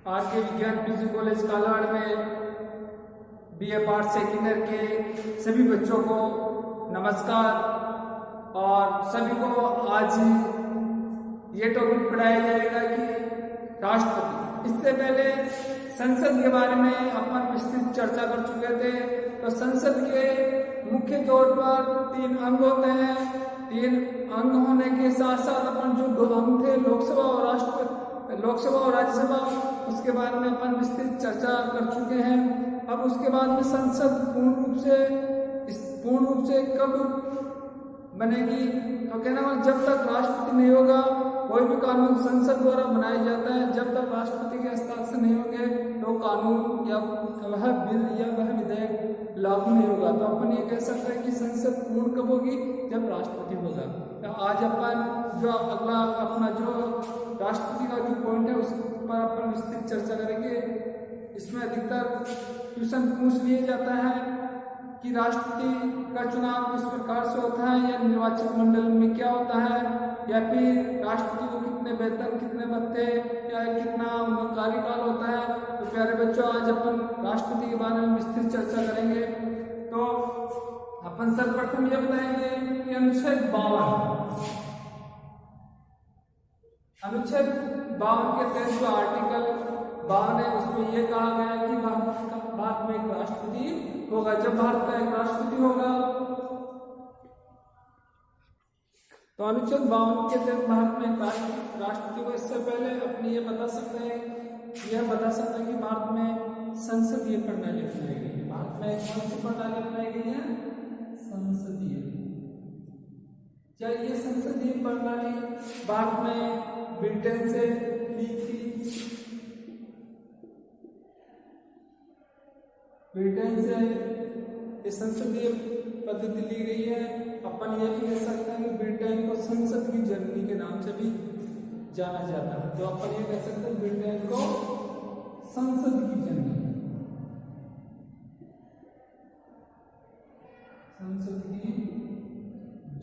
R K. विज्ञान PG college कालाड़ में BA part second year के सभी बच्चों को नमस्कार। और सभी को आज ये टॉपिक पढ़ाया जाएगा कि राष्ट्रपति। इससे पहले संसद के बारे में अपन विस्तृत चर्चा कर चुके थे। तो संसद के मुख्य तौर पर 3 अंग होते हैं। 3 अंग होने के साथ साथ अपन जो 2 अंग थे, लोकसभा और राज्यसभा, उसके बारे में अपन विस्तृत चर्चा कर चुके हैं। अब उसके बाद में संसद पूर्ण रूप से कब बनेगी? तो कहना मतलब जब तक राष्ट्रपति नहीं होगा, कोई भी कानून संसद द्वारा बनाया जाता है, जब तक राष्ट्रपति के हस्ताक्षर नहीं होंगे तो कानून या वह बिल या वह विधेयक लागू नहीं होगा। तो अपन ये कह सकते हैं कि संसद पूर्ण कब होगी? जब राष्ट्रपति होगा। तो आज अपन जो अगला अपना जो राष्ट्रपति का जो पॉइंट है उस पर अपन विस्तृत चर्चा करेंगे। इसमें अधिकतर क्वेश्चन पूछ लिया जाता है कि राष्ट्रपति का चुनाव किस प्रकार से होता है, या निर्वाचित मंडल में क्या होता है, या फिर राष्ट्रपति को कितने वेतन, कितने भत्ते या कितना कार्यकाल होता है। तो प्यारे बच्चों, आज अपन राष्ट्रपति के बारे में विस्तृत चर्चा करेंगे। तो अपन सर्वप्रथम ये बताएंगे कि अनुच्छेद 52 के तहत जो आर्टिकल 52 है उसमें यह कहा गया है कि भारत में एक राष्ट्रपति होगा। जब भारत का एक राष्ट्रपति होगा तो अनुच्छेद 52 के तहत भारत में एक राष्ट्रपति को। इससे पहले अपने यह बता सकते हैं कि भारत में संसदीय प्रणाली अपनाई गई है। भारत में कौन सी प्रणाली अपनाई गई है? संसदीय। क्या ये संसदीय प्रणाली भारत में ब्रिटेन से ली थी? ब्रिटेन से ये संसदीय पद्धति ली गई है। अपन ये भी कह सकते हैं कि ब्रिटेन को संसद की जननी के नाम से भी जाना जाता है। तो अपन ये कह सकते हैं ब्रिटेन को संसद की जननी, संसद की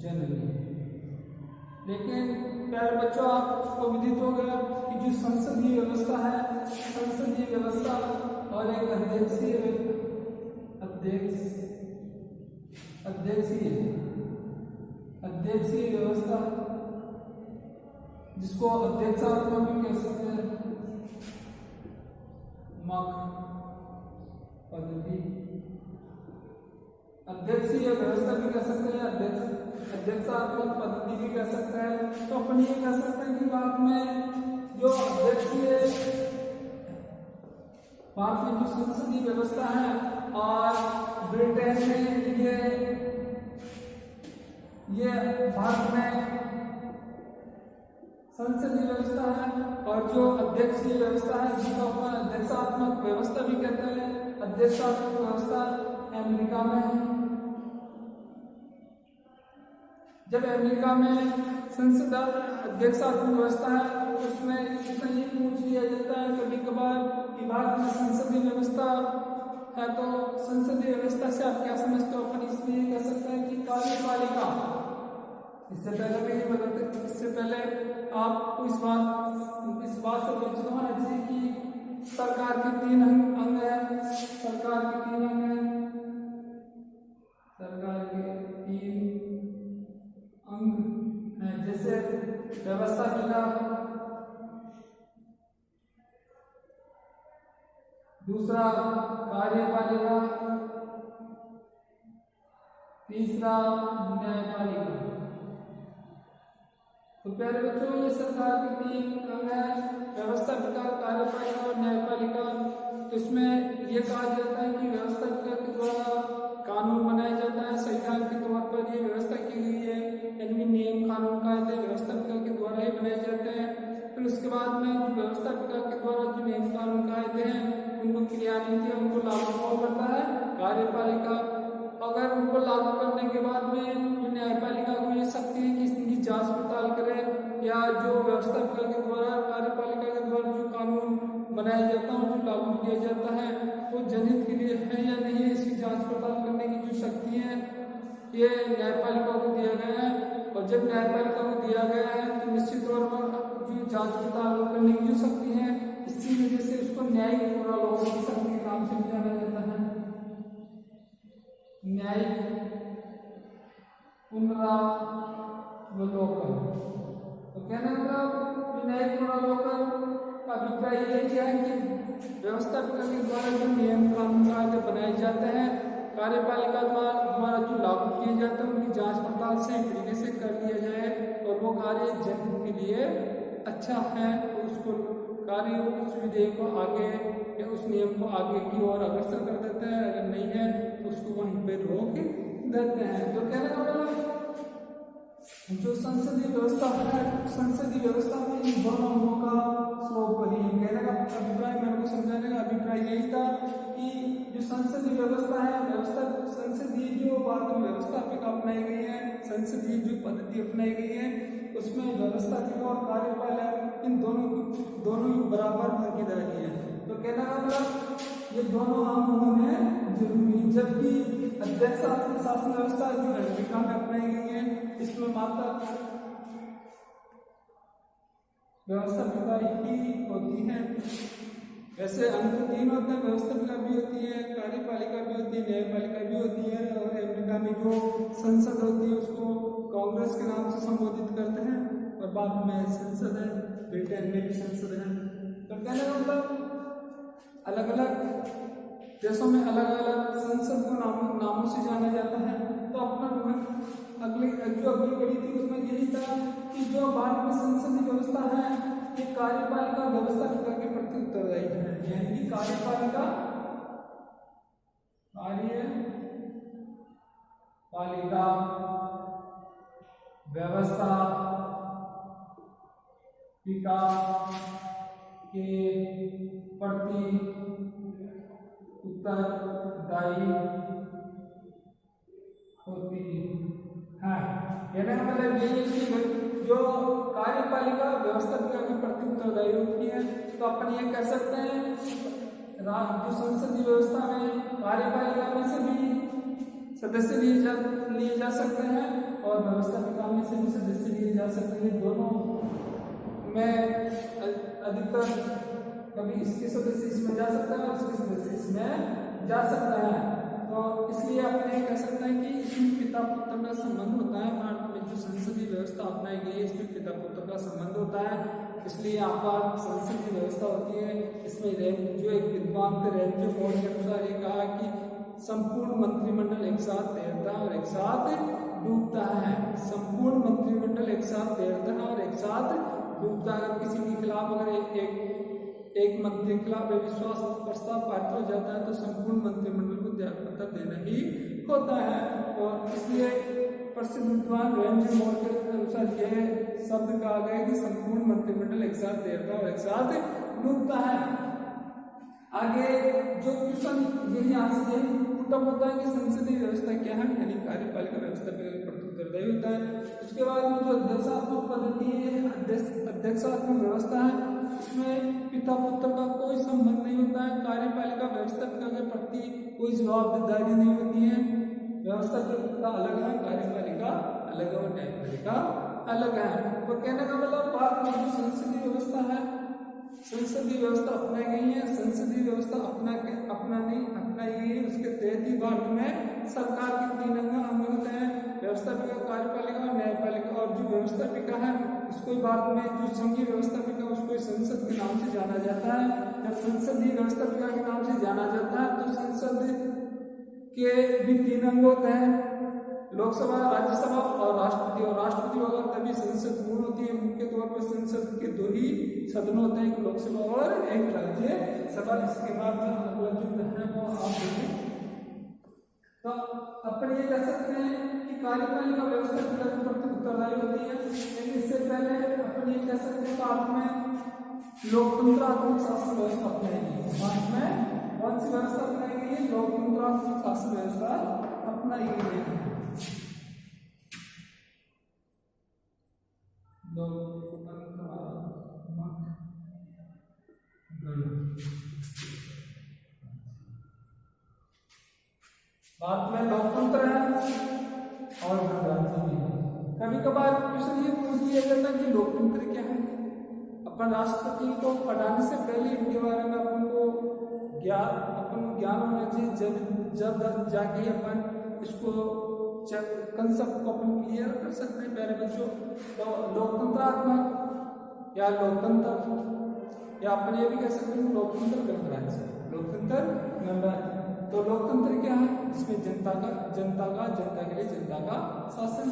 जननी। लेकिन प्यारे बच्चों, आपको विदित हो गया कि जो संसदीय व्यवस्था है, संसदीय व्यवस्था और एक अध्यक्षीय व्यवस्था, जिसको अध्यक्षात्मक भी कह सकते हैं, पद्धति, अध्यक्षीय व्यवस्था भी कह सकते हैं, अध्यक्षात्मक पद्धति भी कह सकते हैं। तो अपन ये कह सकते हैं कि भारत में जो संसदीय व्यवस्था है और ब्रिटेन में ये भारत में संसदीय व्यवस्था है। और जो अध्यक्षीय व्यवस्था है, जिसको अपन अध्यक्षात्मक व्यवस्था भी कहते हैं, अध्यक्षात्मक व्यवस्था अमेरिका में है। जब अमेरिका में संसद अध्यक्षात्मक व्यवस्था है तो उसमें ये पूछ लिया जाता है कभी कभार कि भारत में संसदीय व्यवस्था है, तो संसदीय व्यवस्था से आप क्या समझते हो? अपन इसलिए कह सकते हैं कि कार्यपालिका। इससे पहले आपको इस बात से परिचित होना चाहिए कि सरकार के 3 अंग हैं। सरकार के 3 अंग हैं। जैसे व्यवस्था विभाग, दूसरा कार्यपालिका, तीसरा न्यायपालिका। तो प्यारे बच्चों, ये सरकार के 3 अंग हैं, व्यवस्था विभाग, कार्यपालिका और न्यायपालिका। तो इसमें यह कहा जाता है कि व्यवस्था विभाग के द्वारा कानून बनाया जाता है। संविधान के तौर पर ये व्यवस्था की गई है, यानी नियम, कानून, कायदे व्यवस्था विभाग के द्वारा ही बनाए जाते हैं। फिर उसके बाद में जो व्यवस्था विभाग के द्वारा जो नियम, कानून, कायदे हैं, उनको क्रियान्वित, उनको लागू कौन करता है? कार्यपालिका। अगर उनको लागू करने के बाद में जो न्यायपालिका को ये शक्ति है कि इसकी जांच पड़ताल करे, या जो व्यवस्था विभाग के द्वारा, कार्यपालिका के द्वारा जो कानून बनाया जाता है, जो लागू किया जाता है, वो जनहित के लिए है या नहीं है, इसकी जांच पड़ताल करने की जो शक्ति है ये न्यायपालिका को दिया गया है। और जब न्यायपालिका को दिया गया है तो निश्चित तौर पर जो जांच पड़ताल करने की जो शक्ति है, इसी वजह से न्यायिक पुनरावलोकन। तो कहने मतलब न्यायिक पुनरावलोकन का अभिप्राय ये क्या है कि व्यवस्थापिका के द्वारा जो नियम कानून कायदे बनाए जाते हैं कार्यपालिका द्वारा जो लागू किए जाते हैं उनकी जांच पड़ताल सही तरीके से कर लिया जाए और वो कार्य जनहित के लिए अच्छा है तो उसको कार्य उस विधेयक को आगे या उस नियम को आगे की ओर अग्रसर कर देते हैं, अगर नहीं है तो उसको वहीं पे रोक देते हैं। तो कहने का मतलब जो संसदीय व्यवस्था है, संसदीय व्यवस्था में इन दोनों अंगों का सर्वोपरि है। कहने का अभिप्राय, मेरे को समझाने का अभिप्राय यही था कि जो संसदीय व्यवस्था है, व्यवस्था संसदीय जो बाद में व्यवस्थापिका अपनाई गई है, संसदीय जो पद्धति अपनाई गई है उसमें व्यवस्थापिका और कार्यपालक इन दोनों ही बराबर भागीदारी है। तो कहना का मतलब ये दोनों अंग होने जरूरी, जबकि अध्यक्षात्मक शासन व्यवस्था जो अमेरिका में अपनाई गई है इसमें मात्र व्यवस्थापिका ही होती है। वैसे अंग तीन होते हैं, व्यवस्थापिका भी होती है, कार्यपालिका भी होती है, न्यायपालिका भी होती है। और अमेरिका में जो संसद होती है उसको कांग्रेस के नाम से संबोधित करते हैं और बाद में संसद है। ब्रिटेन में भी संसद है। तो कहने का मतलब अलग अलग देशों में अलग अलग संसद को नामों से जाना जाता है। तो अपना अगली कड़ी थी उसमें यही था कि जो भारत में संसदीय व्यवस्था है ये कार्यपालिका व्यवस्थापिका के प्रति उत्तरदायी है, यानी कि कार्यपालिका व्यवस्थापिका के प्रति उत्तरदायी होती है। कहने का मतलब ये है कि जो कार्यपालिका व्यवस्थापिका के प्रति उत्तरदायी होती है तो अपन ये कह सकते हैं जो संसदीय व्यवस्था में कार्यपालिका में से भी सदस्य लिए जा सकते हैं और व्यवस्थापिका में से भी सदस्य लिए जा सकते हैं। दोनों में अधिकतर कभी इसके सदस्य इसमें जा सकते हैं और इसके सदस्य इसमें जा सकते हैं। तो इसलिए आप ये कह सकते हैं कि इसमें पिता पुत्र का संबंध होता है। भारत में जो संसदीय व्यवस्था अपनाई गई है इसमें पिता पुत्र का संबंध होता है, इसलिए यहाँ पर संसदीय व्यवस्था होती है। इसमें जो एक विद्वान थे रेंजो मोड के अनुसार ये कहा कि संपूर्ण मंत्रिमंडल एक साथ तैरता है और एक साथ डूबता है। संपूर्ण मंत्रिमंडल एक साथ तैरता है और एक साथ डूबता है। अगर किसी के खिलाफ अगर एक मंत्री के खिलाफ अविश्वास प्रस्ताव पारित हो जाता है तो संपूर्ण मंत्रिमंडल को त्यागपत्र देना ही होता है। और इसलिए प्रसिद्ध विद्वान रेंजो मोड के अनुसार यह शब्द कहा गया कि संपूर्ण मंत्रिमंडल एक साथ तैरता है और एक साथ डूबता है। आगे जो क्वेश्चन यही यहाँ से पुटअप होता है कि संसदीय व्यवस्था क्या है, यानी कार्यपालिका व्यवस्था के प्रति उत्तरदायी होता है। उसके बाद में जो अध्यक्षात्मक पद्धति है, अध्यक्षात्मक व्यवस्था है, इसमें पिता पुत्र का कोई संबंध नहीं होता है। कार्यपालिका व्यवस्थापिका के प्रति कोई जवाबदारी नहीं होती है। व्यवस्थापिका अलग है, कार्यपालिका अलग है और न्यायपालिका अलग है। तो कहने का मतलब बात में जो संसदीय व्यवस्था है, संसदीय व्यवस्था अपनाई गई है, संसदीय व्यवस्था अपनाई गई है। उसके तहत ही भारत में सरकार के तीन अंग होते हैं, व्यवस्थापिका, कार्यपालिका और न्यायपालिका। और जो व्यवस्थापिका है उसको भारत में जो संघीय व्यवस्थापिका उसको संसद के नाम से जाना जाता है। जब संसदीय व्यवस्थापिका के नाम से जाना जाता है तो संसद के भी तीन अंग होते हैं, लोकसभा, राज्यसभा और राष्ट्रपति। और राष्ट्रपति होगा तभी संसद पूर्ण होती है। मुख्य तौर पर संसद के दो ही सदन होते हैं, एक लोकसभा और एक राज्यसभा। इसके बाद जो है वो आप देखें तो अपन ये कह सकते हैं कि कार्यपालिका व्यवस्थापिका के प्रति उत्तरदायी होती है। लेकिन इससे पहले अपन ये कह सकते हैं भारत में लोकतंत्रात्मक शासन व्यवस्था अपनाई गई है। भारत में कौन सी व्यवस्था अपनाई गई है? लोकतंत्रात्मक शासन व्यवस्था अपनाई गई है। भारत में लोकतंत्र है और गणराज्य भी है। कभी कभार क्वेश्चन ये पूछ लिया जाता है कि लोकतंत्र क्या है। अपन राष्ट्रपति को पढ़ाने से पहले इनके बारे में अपन को ज्ञान होना चाहिए, जब जाके अपन इसको कंसेप्ट को अपन क्लियर कर सकते हैं प्यारे बच्चों। तो लोकतंत्रात्मक या लोकतंत्र, या अपन ये भी कह सकते हैं लोकतंत्र गणराज्य, लोकतंत्र गणराज्य। तो लोकतंत्र क्या है? जिसमें जनता के लिए जनता का शासन,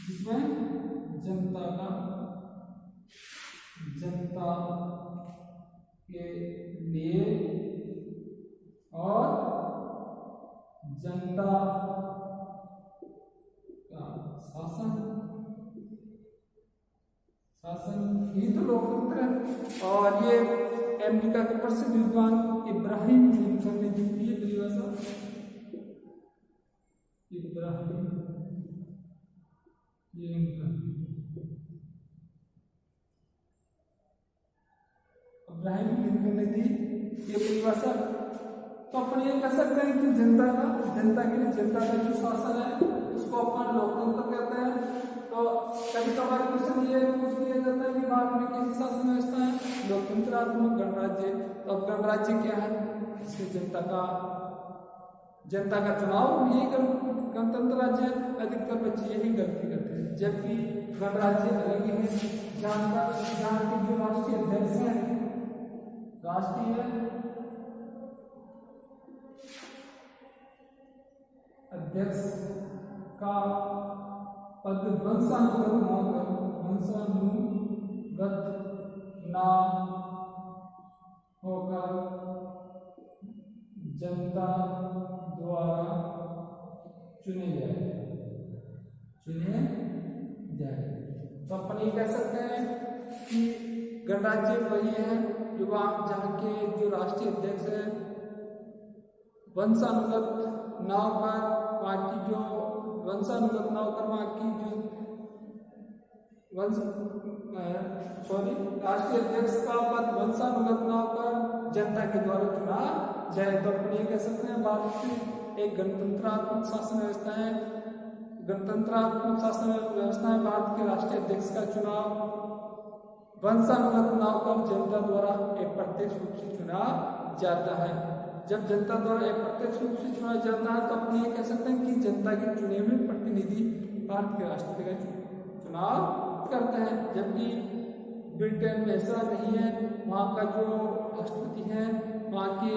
जिसमें जनता के लिए और जनता का शासन ही तो लोकतंत्र है। और ये अमेरिका के प्रसिद्ध विद्वान इब्राहिम लिंकन ने दी थी परिभाषा। इब्राहिम लिंकन ने दी ये परिभाषा। तो अपन ये कह सकते हैं कि जनता के लिए जनता का जो शासन है उसको अपन लोकतंत्र कहते हैं। तो कभी कभार क्वेश्चन ये पूछ लिया जाता है कि भारत में कैसी शासन व्यवस्था है? लोकतंत्रात्मक गणराज्य। तो अब गणराज्य क्या है? इसमें जनता का चुनाव, यही गणतंत्र राज्य। अधिकतर बच्चे यही गलती करते हैं, जबकि गणराज्य अलग ही है। जहाँ के जो राष्ट्रीय अध्यक्ष हैं, राष्ट्रीय अध्यक्ष का पद वंशानुगत ना होकर जनता द्वारा चुने जाए। तो अपन ये कह सकते हैं कि गणराज्य वही है जो जहाँ के जो राष्ट्रीय अध्यक्ष है वंशानुगत ना होकर वहाँ की जो राष्ट्रीय अध्यक्ष का पद वंशानुगत न होकर जनता के द्वारा चुना जाए। तो अपन ये कह सकते हैं भारत की एक गणतंत्रात्मक शासन व्यवस्था है। गणतंत्रात्मक शासन व्यवस्था में भारत के राष्ट्रीय अध्यक्ष का चुनाव वंशानुगत न होकर जनता द्वारा एक प्रत्यक्ष रूप से चुना जाता है। जब जनता द्वारा एक प्रत्यक्ष रूप से चुना जाता है तो अपन ये कह सकते हैं कि जनता के चुने हुए प्रतिनिधि भारत के राष्ट्रपति का चुनाव करते हैं। जबकि ब्रिटेन में ऐसा नहीं है। वहाँ का जो राष्ट्रपति है, वहाँ के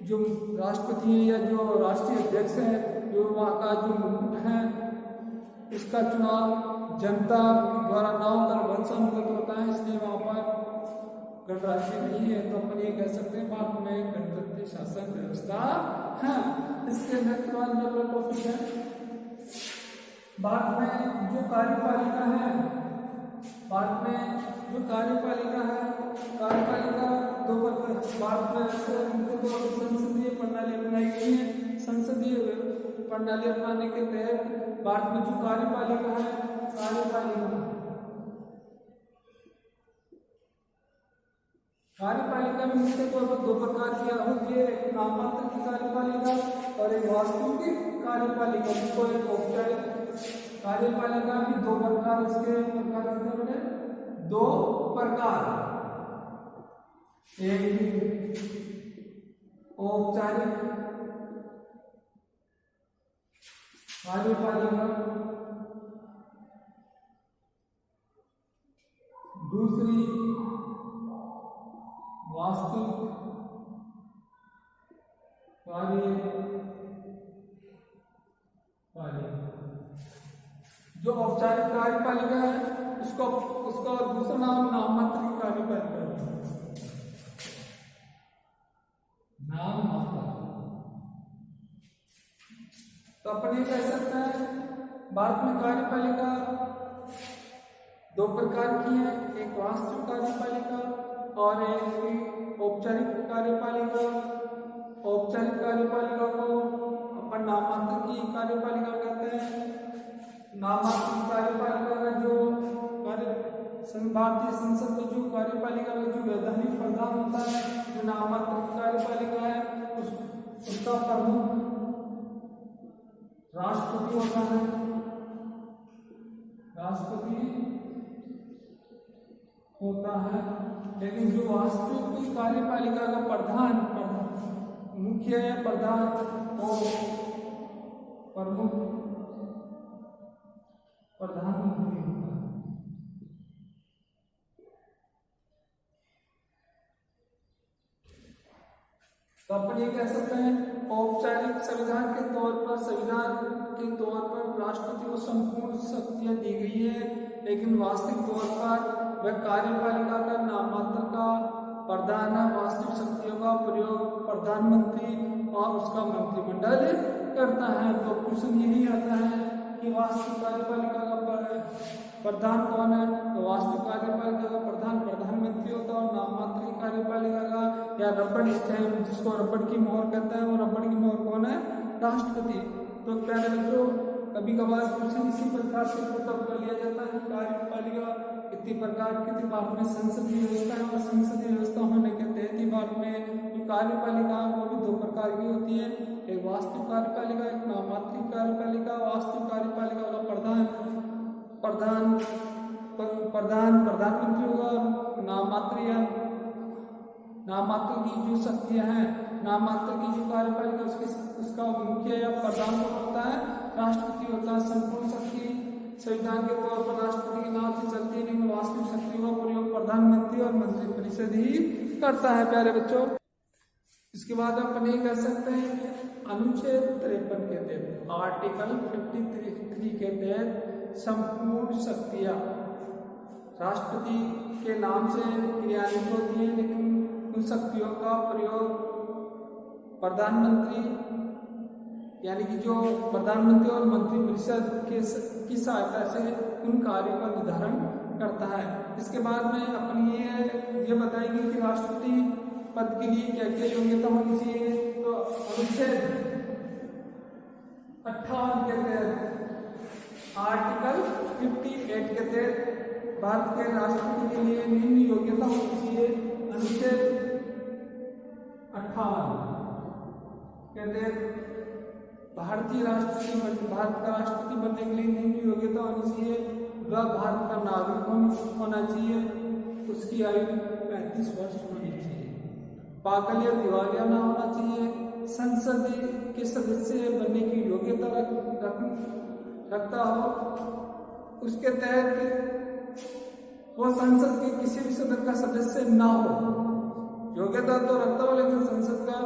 जो राष्ट्रपति है या जो राष्ट्रीय अध्यक्ष है, जो वहाँ का जो मुकुट है, इसका चुनाव जनता द्वारा न होकर वंशानुगत होता है। इसलिए वहाँ पर गणराज्य नहीं है। तो अपन ये कह सकते हैं भारत में गणतंत्र शासन व्यवस्था है। इसके नेक्स्ट टॉपिक है भारत में जो कार्यपालिका है। भारत में जो कार्यपालिका है, कार्यपालिका दो प्रकार भारत में संसदीय प्रणाली अपनाई गई है। संसदीय प्रणाली अपनाने के तहत भारत में जो कार्यपालिका है, कार्यपालिका में मुख्य तौर पर दो प्रकार की होती है। एक नाममात्र की कार्यपालिका और एक वास्तविक कार्यपालिका, जिसको एक औपचारिक कार्यपालिका भी दो प्रकार। इसके प्रकार दो प्रकार, एक औपचारिक कार्यपालिका, दूसरी वास्तविक कार्यपालिका। जो औपचारिक कार्यपालिका है उसका दूसरा नाम नाममात्र की कार्यपालिका है। नाममात्र। तो अपन ये कह सकते हैं भारत में कार्यपालिका दो प्रकार की है, एक वास्तविक कार्यपालिका और एक औपचारिक कार्यपालिका। औपचारिक कार्यपालिका को अपन नाममात्र की कार्यपालिका कहते हैं। नाममात्र कार्यपालिका का जो भारतीय संसद में जो कार्यपालिका का जो वैधानिक प्रधान होता है, जो नाममात्र कार्यपालिका है, उसका प्रमुख राष्ट्रपति होता है। राष्ट्रपति होता है। लेकिन जो वास्तविक कार्यपालिका का प्रधान मुख्य या प्रधान और प्रमुख प्रधानमंत्री होगा। तो अपन ये कह सकते हैं औपचारिक संविधान के तौर पर राष्ट्रपति को संपूर्ण शक्तियां दी गई है, लेकिन वास्तविक तौर पर वह कार्यपालिका का नाममात्र का प्रधान है। वास्तविक शक्तियों का प्रयोग प्रधानमंत्री और उसका मंत्रिमंडल करता है। तो क्वेश्चन यही आता है कि वास्तविक कार्यपालिका का प्रधान कौन है? तो वास्तविक कार्यपालिका का प्रधान प्रधानमंत्री होता है और नाममात्र कार्यपालिका का या रबड़ स्टैम्प, जिसको रबड़ की मोहर कहते हैं, वो रबड़ की मोहर कौन है? राष्ट्रपति। तो प्यारे बच्चों, कभी कभार क्वेश्चन इसी प्रकार से पुटअप कर लिया जाता है। कार्यपालिका कितनी प्रकार की, भारत में संसदीय व्यवस्था है और संसदीय व्यवस्था होने के तहत ही भारत में जो कार्यपालिका है वो भी दो प्रकार की होती है, एक वास्तविक कार्यपालिका, एक नाममात्र कार्यपालिका। वास्तविक कार्यपालिका का प्रधानमंत्री होगा और नाममात्र की जो शक्तियां हैं, नाममात्र की जो कार्यपालिका उसका मुख्य या प्रधान होता है, राष्ट्रपति होता है। संपूर्ण शक्ति संविधान के तौर पर राष्ट्रपति के नाम से चलती है, लेकिन वास्तविक शक्तियों का प्रयोग प्रधानमंत्री और मंत्रिपरिषद ही करता है। प्यारे बच्चों, इसके बाद अपन ये कह सकते हैं अनुच्छेद 53 के तहत, आर्टिकल 53 के तहत संपूर्ण शक्तियां राष्ट्रपति के नाम से क्रियान्वित होती है, लेकिन उन शक्तियों का प्रयोग प्रधानमंत्री यानी कि जो प्रधानमंत्री और मंत्रिपरिषद की सहायता से उन कार्यों का निर्धारण करता है। इसके बाद में अपन ये बताएंगे कि राष्ट्रपति पद के लिए क्या क्या योग्यता होनी चाहिए। तो अनुच्छेद 58 के तहत, आर्टिकल 58 के तहत भारत के राष्ट्रपति के लिए निम्न योग्यता होनी चाहिए। अनुच्छेद 58 के तहत भारत का राष्ट्रपति बनने के लिए निम्न योग्यता होनी चाहिए। वह भारत का नागरिक होना चाहिए, उसकी आयु 35 वर्ष होनी चाहिए, पागल या दिवालिया ना होना चाहिए, संसद के सदस्य बनने की योग्यता रखता हो, उसके तहत वो संसद के किसी भी सदन का सदस्य ना हो। योग्यता तो रखता हो लेकिन संसद का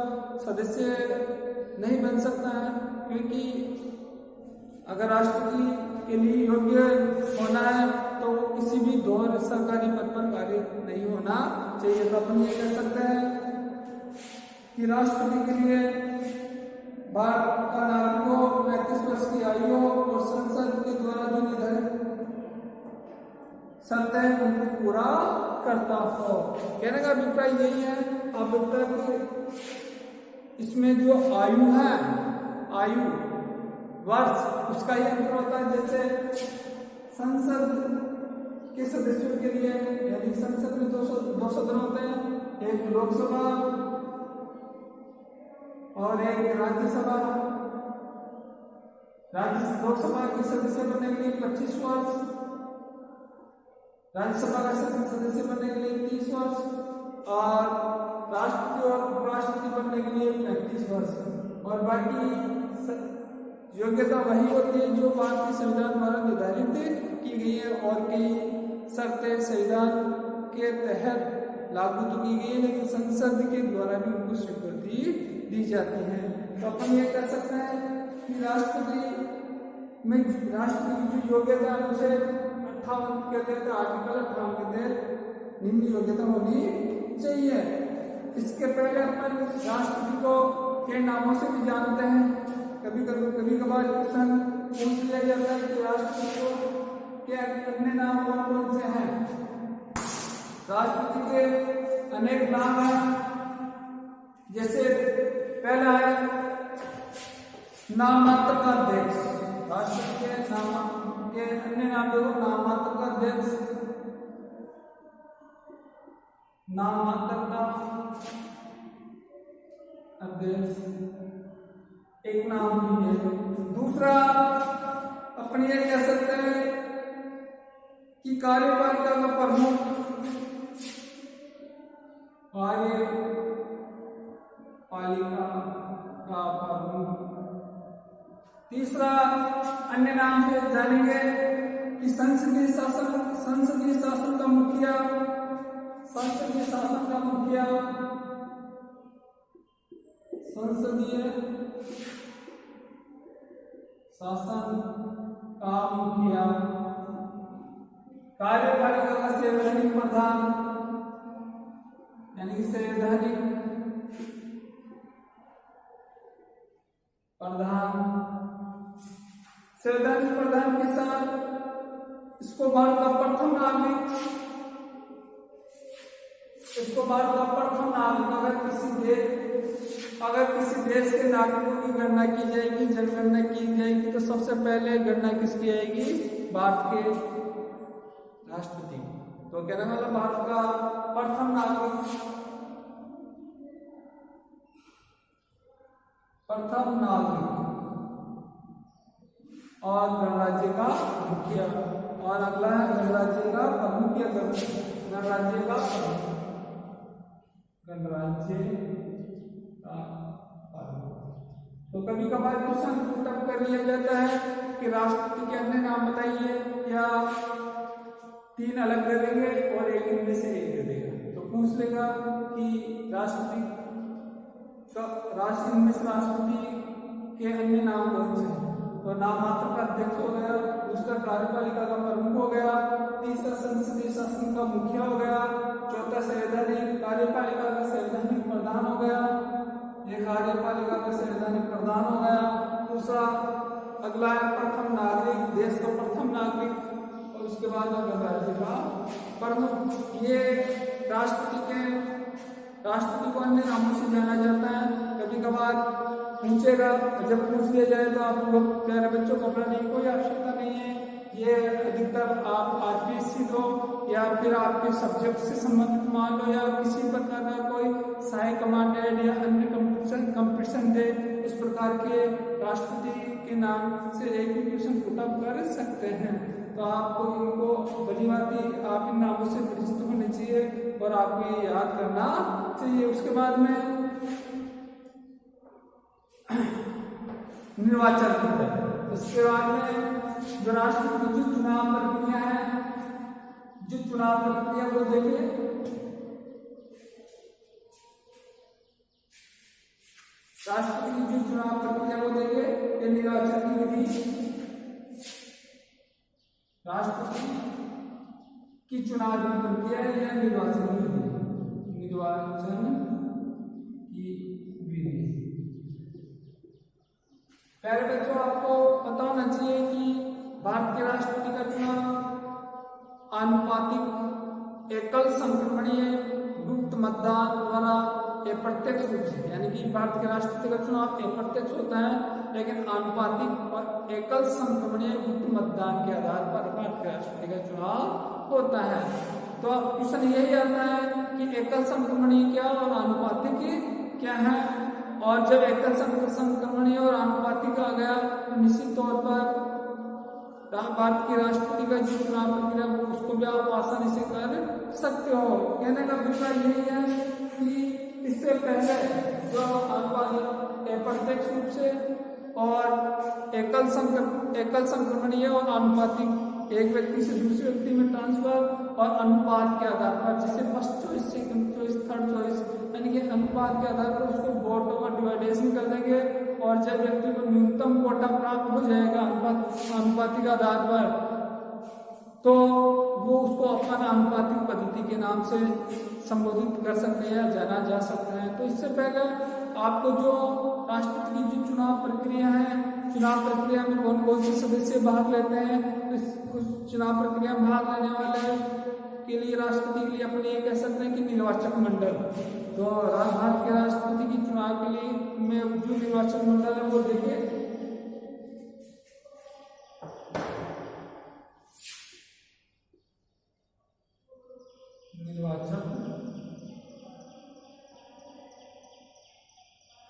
सदस्य नहीं बन सकता है, क्योंकि अगर राष्ट्रपति के लिए योग्य होना है तो वो किसी भी दोहरे सरकारी पद पर कार्य नहीं होना चाहिए। तो अपन ये कह सकते हैं कि राष्ट्रपति के लिए भारत का नागरिक हो, 35 वर्ष की आयु हो और संसद के द्वारा जो निर्धारित शर्तें हैं उनको पूरा करता हो। कहने का अभिप्राय यही है। अब तक इसमें जो आयु है, आयु वर्ष, उसका ही अंतर होता है। जैसे संसद के सदस्यों के लिए, यानी संसद में 2 सदन होते हैं, एक लोकसभा और एक राज्यसभा। लोकसभा के सदस्य बनने के लिए 25 वर्ष, राज्यसभा का सदस्य बनने के लिए 30 वर्ष और राष्ट्रपति और उपराष्ट्रपति बनने के लिए 35 वर्ष। और बाकी योग्यता वही होती है जो भारतीय संविधान द्वारा निर्धारित की गई है, और कई शर्तें संविधान के तहत लागू तो की गई है, लेकिन संसद के द्वारा भी उनको स्वीकृति दी जाती है। तो अपन ये कह सकते हैं कि राष्ट्रपति की जो योग्यता है उसे 58 के तहत, आर्टिकल 58 के तहत निम्न योग्यता होनी चाहिए। इसके पहले अपन राष्ट्रपति को के नामों से भी जानते हैं। कभी कभार क्वेश्चन पूछ लिया जाता है कि राष्ट्रपति को क्या अन्य नाम कौन कौन से हैं। राष्ट्रपति के अनेक नाम हैं, जैसे पहला है नाममात्र का अध्यक्ष। राष्ट्रपति के अन्य नाम देखो, नाममात्र का अध्यक्ष, नाममात्र का अध्यक्ष एक नाम ही है। दूसरा अपन ये कह सकते हैं कि कार्यपालिका का प्रमुख, पालिका का प्रमुख। तीसरा अन्य नाम से जानेंगे कि संसदीय शासन का मुखिया, संसदीय शासन का मुखिया, संसदीय शासन का मुखिया, कार्यपालिका का संवैधानिक प्रधान यानी कि संवैधानिक प्रधान। संवैधानिक प्रधान के साथ इसको भारत का प्रथम नागरिक, इसको भारत का प्रथम नागरिक अगर किसी देश के नागरिकों की गणना की जाएगी, जनगणना की जाएगी, तो सबसे पहले गणना किसकी आएगी? भारत के राष्ट्रपति। तो कहने वाला भारत का प्रथम नागरिक, और गणराज्य का मुखिया। और अगला है गणराज्य का प्रमुख या गणराज्य का प्रमुख, गणराज्य का प्रमुख। तो कभी कभार क्वेश्चन पुटअप कर लिया जाता है कि राष्ट्रपति के अन्य नाम बताइए, या 3 अलग दे देंगे और एक इनमें से एक दे देगा। तो पूछ लेगा कि राष्ट्रपति के अन्य नाम कौन से हैं? तो नाम मात्र का अध्यक्ष हो गया, दूसरा कार्यपालिका का प्रमुख हो गया, तीसरा संसदीय शासन का मुखिया हो गया, चौथा संवैधानिक कार्यपालिका का संवैधानिक प्रधान हो गया, ये कार्यपालिका का संवैधानिक प्रधान हो गया, दूसरा अगला है प्रथम नागरिक, देश का प्रथम नागरिक, और उसके बाद गणराज्य का प्रमुख। ये राष्ट्रपति को अन्य नामों से जाना जाता है। कभी कभार पूछेगा, जब पूछ लिया जाए तो आप लोग प्यारे बच्चों को अपना नहीं, कोई आवश्यकता नहीं है। ये अधिकतर आप आरपीएससी दो या फिर आपके सब्जेक्ट से संबंधित मान लो, या किसी प्रकार का कोई सहायक कमांडेंट या अन्य कंपटीशन दे, इस प्रकार के राष्ट्रपति के नाम से एक भी क्वेश्चन पुटअप कर सकते हैं। तो आपको इनको भली भांति आप इन नामों से परिचित होने चाहिए और आपको ये याद करना चाहिए। उसके बाद में निर्वाचन मंडल, इसके बाद में जो राष्ट्रपति की चुनाव प्रक्रिया है, जो चुनाव प्रक्रिया को देखिए, राष्ट्रपति की जो चुनाव प्रक्रिया को देखिए, ये निर्वाचन की विधि, राष्ट्रपति की चुनाव की प्रक्रिया है या निर्वाचन की विधि, निर्वाचन की विधि। प्यारे बच्चों, आपको पता होना चाहिए कि भारत के राष्ट्रपति का चुनाव आनुपातिक, एकल संक्रमणीय, गुप्त मतदान द्वारा अप्रत्यक्ष रूप से, यानी कि भारत के राष्ट्रपति का चुनाव अप्रत्यक्ष होता है, लेकिन आनुपातिक और एकल संक्रमणीय गुप्त मतदान के आधार पर भारत के राष्ट्रपति का चुनाव होता है। तो क्वेश्चन यही आता है कि एकल संक्रमणीय क्या और आनुपातिक क्या है। और जब एकल संक्रमणीय और आनुपातिक आ गया तो निश्चित तौर पर भारत के राष्ट्रपति का जो चुनाव प्रक्रिया उसको भी आप आसानी से कर सकते हो। कहने का अभिप्राय यही है कि इससे पहले जो आनुपातिक अप्रत्यक्ष रूप से और एकल संक्रमणीय और आनुपातिक, एक व्यक्ति से दूसरे व्यक्ति में ट्रांसफर और अनुपात के आधार पर, जैसे first choice, second choice, third choice, यानी कि अनुपात के आधार पर उसको वोटों का डिवाइडेशन कर देंगे, और जब व्यक्ति को न्यूनतम कोटा प्राप्त हो जाएगा अनुपातिक आधार पर, तो वो उसको अपन आनुपातिक पद्धति के नाम से संबोधित कर सकते हैं, जाना जा सकता है। तो इससे पहले आपको जो राष्ट्रपति की जो चुनाव प्रक्रिया है, चुनाव प्रक्रिया में कौन कौन से सदस्य भाग लेते हैं, उस चुनाव प्रक्रिया में भाग लेने वाले के लिए राष्ट्रपति के लिए अपने ये कह सकते हैं कि निर्वाचक मंडल। तो भारत के राष्ट्रपति की चुनाव के लिए में जो निर्वाचक मंडल है वो देखिए,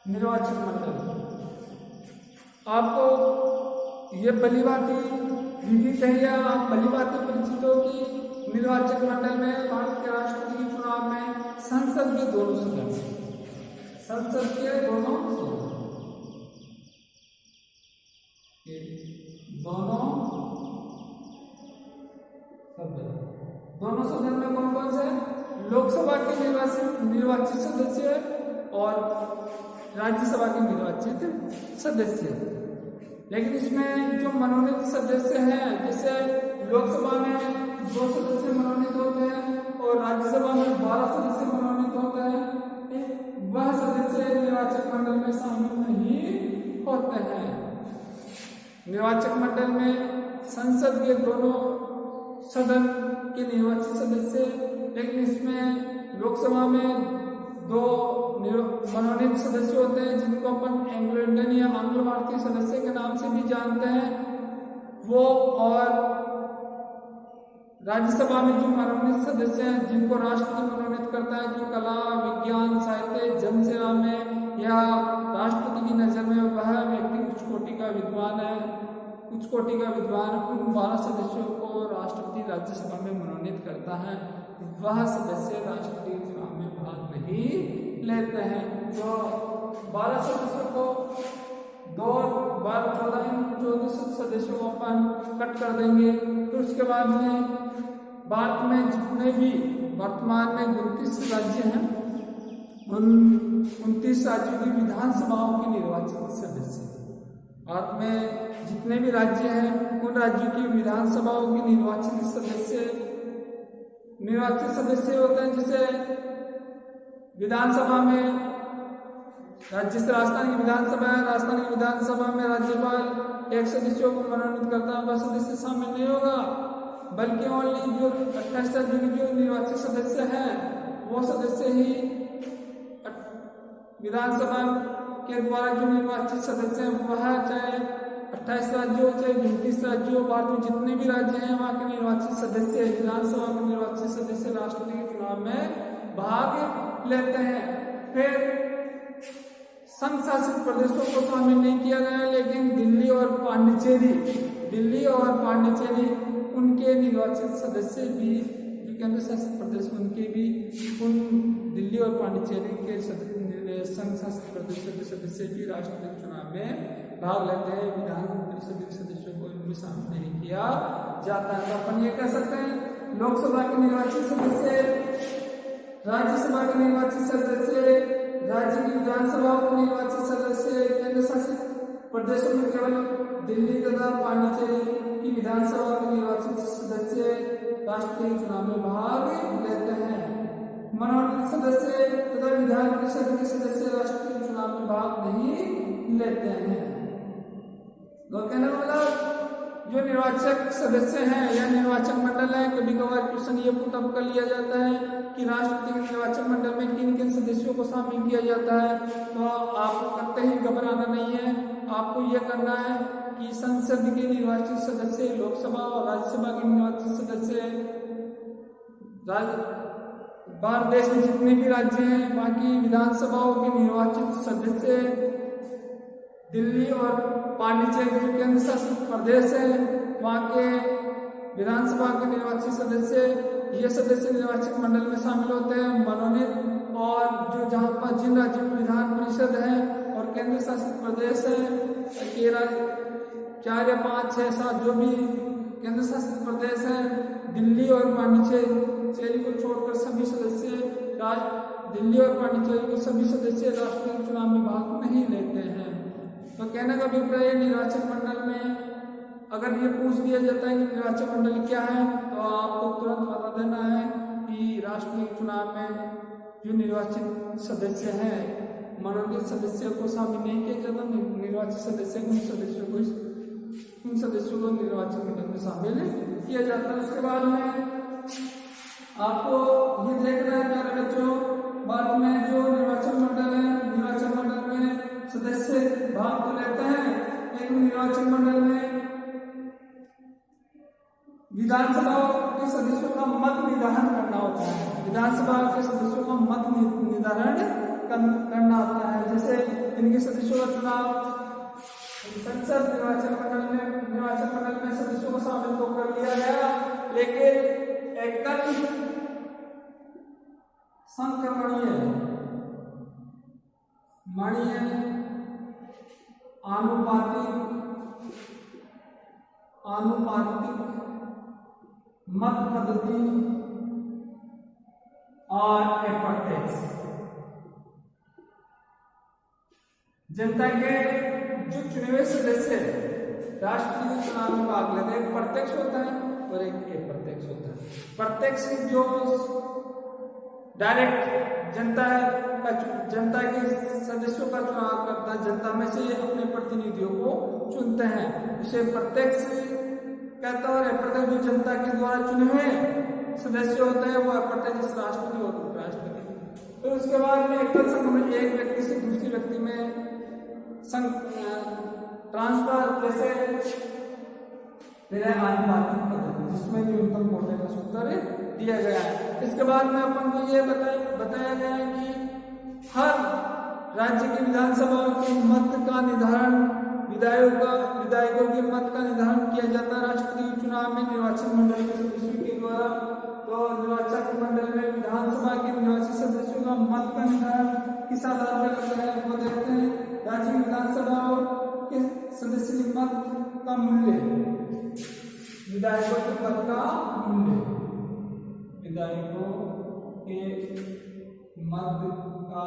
निर्वाचक मंडल आपको ये भलीभांति विधि चाहिए, आप भलीभांति परिचित हो कि निर्वाचक मंडल में भारत के राष्ट्रपति के चुनाव में संसद के दोनों सदन, संसद के दोनों सदन में कौन कौन से लोकसभा के निर्वाचित सदस्य और राज्यसभा के निर्वाचित सदस्य। लेकिन इसमें जो मनोनीत सदस्य हैं, जैसे लोकसभा में 2 सदस्य मनोनीत होते हैं और राज्यसभा में 12 सदस्य मनोनीत होते हैं, वह सदस्य निर्वाचक मंडल में शामिल नहीं होते हैं। निर्वाचक मंडल में संसद के दोनों सदन के निर्वाचित सदस्य, लेकिन इसमें लोकसभा में 2 मनोनीत सदस्य होते हैं जिनको अपन एंग्लो इंडियन या आंग्ल भारतीय सदस्य के नाम से भी जानते हैं वो, और राज्यसभा में जो मनोनीत सदस्य हैं जिनको राष्ट्रपति मनोनीत करता है, जो कला विज्ञान साहित्य जनसेवा में या राष्ट्रपति की नजर में वह व्यक्ति उच्च कोटि का विद्वान है, उन 12 सदस्यों को राष्ट्रपति राज्यसभा में मनोनीत करता है। वह सदस्य राष्ट्रपति चुनाव में भाग नहीं लेते हैं। तो 12 सदस्यों को 14 सदस्यों को अपन कट कर देंगे। तो उसके बाद में भारत में जितने भी वर्तमान में 29 राज्य हैं, उन 29 राज्यों की विधानसभाओं के निर्वाचित सदस्य, भारत में जितने भी राज्य हैं उन राज्यों की विधानसभाओं के निर्वाचित सदस्य होते हैं। जैसे विधानसभा में जिस राजस्थान की विधानसभा है, राजस्थान की विधानसभा में राज्यपाल 1 सदस्यों को मनोनीत करता है, वह सदस्य शामिल नहीं होगा, बल्कि ओनली जो 28 राज्यों के जो निर्वाचित सदस्य हैं वो सदस्य ही विधानसभा के द्वारा जो निर्वाचित सदस्य हैं वह चाहे 28 राज्यों चाहे 29 राज्यों, भारत में जितने भी राज्य हैं वहाँ के निर्वाचित सदस्य, विधानसभा के निर्वाचित सदस्य राष्ट्रपति के चुनाव में भाग लेते हैं। फिर संघ शासित प्रदेशों को शामिल नहीं किया गया, लेकिन दिल्ली और पांडिचेरी उनके निर्वाचित सदस्य भी, जो केंद्र शासित प्रदेश उनके भी, उन दिल्ली और पांडिचेरी के संघ शासित प्रदेशों के सदस्य भी राष्ट्रपति चुनाव में भाग लेते हैं। विधान परिषद के सदस्यों को इनमें शामिल नहीं किया जाता है। तो अपन ये कह सकते हैं लोकसभा के निर्वाचित सदस्य, राज्यसभा के निर्वाचित सदस्य, राज्य की विधानसभाओं के निर्वाचित सदस्य, केंद्र शासित प्रदेशों में केवल दिल्ली तथा पांडिचेरी की विधानसभा के निर्वाचित सदस्य राष्ट्रपति चुनाव में भाग लेते हैं। मनोनीत सदस्य तथा विधान परिषद के सदस्य राष्ट्रपति चुनाव में भाग नहीं लेते हैं। तो कहने का मतलब जो निर्वाचक सदस्य हैं या निर्वाचक मंडल है, कभी कभार क्वेश्चन ये पुटअप कर लिया जाता है कि राष्ट्रपति के निर्वाचक मंडल में किन किन सदस्यों को शामिल किया जाता है। तो आपको कतई ही घबराना नहीं है, आपको ये करना है कि संसद के निर्वाचित सदस्य, लोकसभा और राज्यसभा के निर्वाचित सदस्य, भारत देश में जितने भी राज्य हैं वहाँ की विधानसभाओं के निर्वाचित सदस्य, दिल्ली और पांडिचेरी जो केंद्र शासित प्रदेश है वहाँ के विधानसभा के निर्वाचित सदस्य, ये सदस्य निर्वाचक मंडल में शामिल होते हैं मनोनीत, और जो जहाँ पर जिन राज्यों में विधान परिषद है और केंद्र शासित प्रदेश है, 4 या 5, 6, 7 जो भी केंद्र शासित प्रदेश है, दिल्ली और पांडिचेरी को छोड़कर सभी सदस्य, दिल्ली और पांडिचेरी को सभी सदस्य राष्ट्रपति चुनाव में भाग नहीं लेते हैं। तो कहने का अभिप्राय निर्वाचन मंडल में अगर ये पूछ दिया जाता है कि निर्वाचन मंडल क्या है, तो आपको तुरंत बता देना है कि राष्ट्रपति चुनाव में जो निर्वाचित सदस्य हैं, मनोनीत सदस्यों को शामिल नहीं किया जाता, निर्वाचित सदस्य उन सदस्यों को निर्वाचन मंडल में शामिल किया जाता है। उसके बाद में आपको ये देखना है प्यारे बच्चों, भारत में जो निर्वाचन मंडल है, निर्वाचन मंडल में सदस्य भाग तो लेते हैं, लेकिन निर्वाचन मंडल में विधानसभा के सदस्यों का मत निर्धारण करना होता है। विधानसभा के सदस्यों का मत निर्धारण करना होता है। जैसे इनके सदस्यों का चुनाव संसद निर्वाचन मंडल में सदस्यों को शामिल तो कर लिया गया, लेकिन एकल संक्रमणीय मणीय आनुपातिक मत पद्धति और अप्रत्यक्ष। जनता के जो चुने हुए सदस्य राष्ट्रीय चुनाव में भाग लेते हैं, एक प्रत्यक्ष होता है और एक अप्रत्यक्ष होता है। प्रत्यक्ष जो डायरेक्ट जनता के सदस्यों का चुनाव करता है, जनता में से अपने प्रतिनिधियों को चुनते हैं, उसे प्रत्यक्ष कहता है। और अप्रत्यक्ष जो जनता के द्वारा चुने हुए सदस्य होते हैं वो अप्रत्यक्ष राष्ट्रपति और उपराष्ट्रपति। तो उसके बाद में एकल संघ में एक व्यक्ति से दूसरी व्यक्ति में ट्रांसफर जैसे आनुपातिक पद्धति, जिसमें न्यूनतम कोटे का सूत्र दिया गया है। इसके बाद में अपन को ये बताया गया है कि हर राज्य की विधानसभाओं के मत का निर्धारण विधायकों के मत का निर्धारण किया जाता है राष्ट्रपति चुनाव में निर्वाचन मंडल के सदस्यों के द्वारा। तो निर्वाचन मंडल में विधानसभा के निर्वाचित सदस्यों का मत का निर्धारण किस आधार पर करता है वो देखते हैं। राज्य की विधानसभाओं के सदस्य के मत का मूल्य, विधायकों के मत का मूल्य, विधायकों के मत का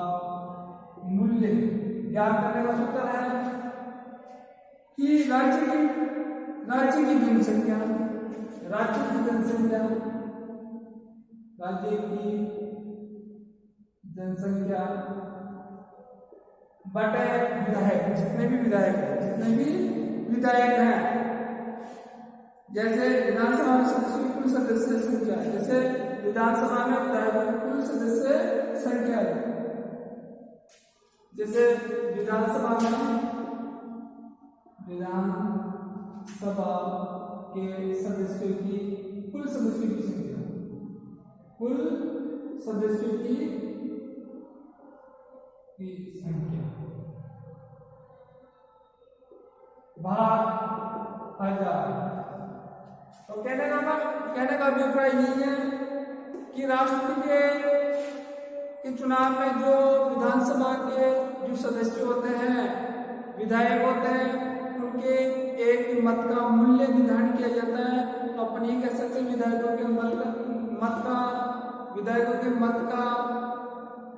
मूल्य ज्ञात करने का सूत्र है कि राज्य की जनसंख्या बटे विधायक, जितने भी विधायक हैं, जैसे विधानसभा में सदस्यों की कुल सदस्य संख्या है, जैसे विधानसभा में विधायकों की कुल सदस्य संख्या है, जैसे विधानसभा के सदस्यों की कुल सदस्यों की संख्या, कुल सदस्यों की संख्या भाग 1000। तो कहने का अभिप्राय यही है कि राष्ट्रपति के चुनाव में जो विधानसभा के जो सदस्य होते हैं, विधायक होते हैं, उनके एक मत का मूल्य निर्धारण किया जाता है। तो अपन ये कह सकते हैं विधायकों के मत का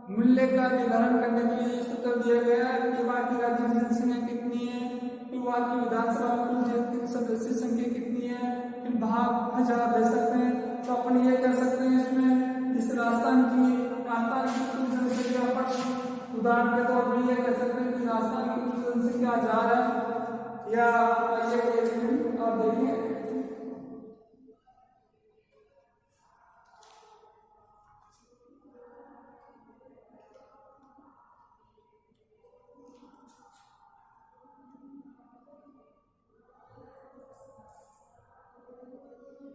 मूल्य का निर्धारण करने के लिए सूत्र दिया गया है कि वहाँ की राज्य की जनसंख्या कितनी है, फिर वहाँ की विधानसभा में कुल सदस्य संख्या कितनी है, फिर भाग 1000 दे सकते हैं। तो अपन ये कर सकते हैं इसमें, जिस राजस्थान की कुल जनसंख्या पर उदाहरण के तौर पर ये कह सकते हैं कि राजस्थान की कुल जनसंख्या 1000 है, या आप देखिए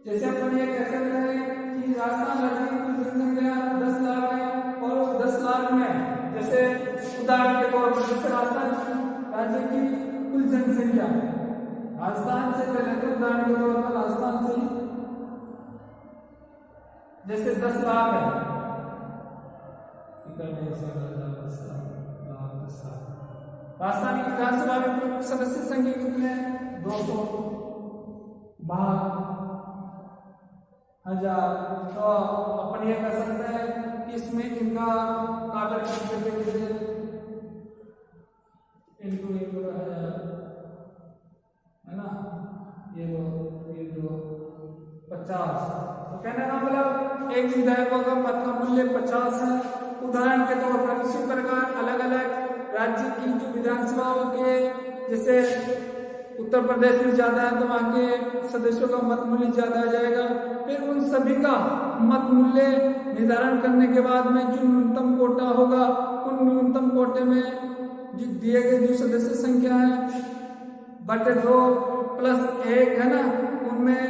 जैसे अपन ये कह सकते हैं कि राजस्थान राज्य की कुल जनसंख्या 10 लाख है, और उस 10 लाख में जैसे उदाहरण के तौर पर जैसे राजस्थान राज्य की कुल जनसंख्या, राजस्थान से पहले तो उदाहरण के तौर पर राजस्थान से जैसे 10 लाख है, राजस्थान की विधानसभा में कुल सदस्य संख्या कितनी है? 200 भाग 1000। तो अपन ये कर सकते हैं कि इसमें इनका काटर इनको है ना, ये दो 50। तो कहने का मतलब एक विधायकों का मत का मूल्य 50 है। उदाहरण के तौर पर इसी प्रकार अलग अलग राज्य की जो विधानसभाओं के, जैसे उत्तर प्रदेश में ज्यादा है तो वहाँ के सदस्यों का मत मूल्य ज्यादा आ जाएगा। फिर उन सभी का मत मूल्य निर्धारण करने के बाद में जो न्यूनतम कोटा होगा, उन न्यूनतम कोटे में जो दिए गए जो सदस्य संख्या है बटे 2 + 1 है ना, उनमें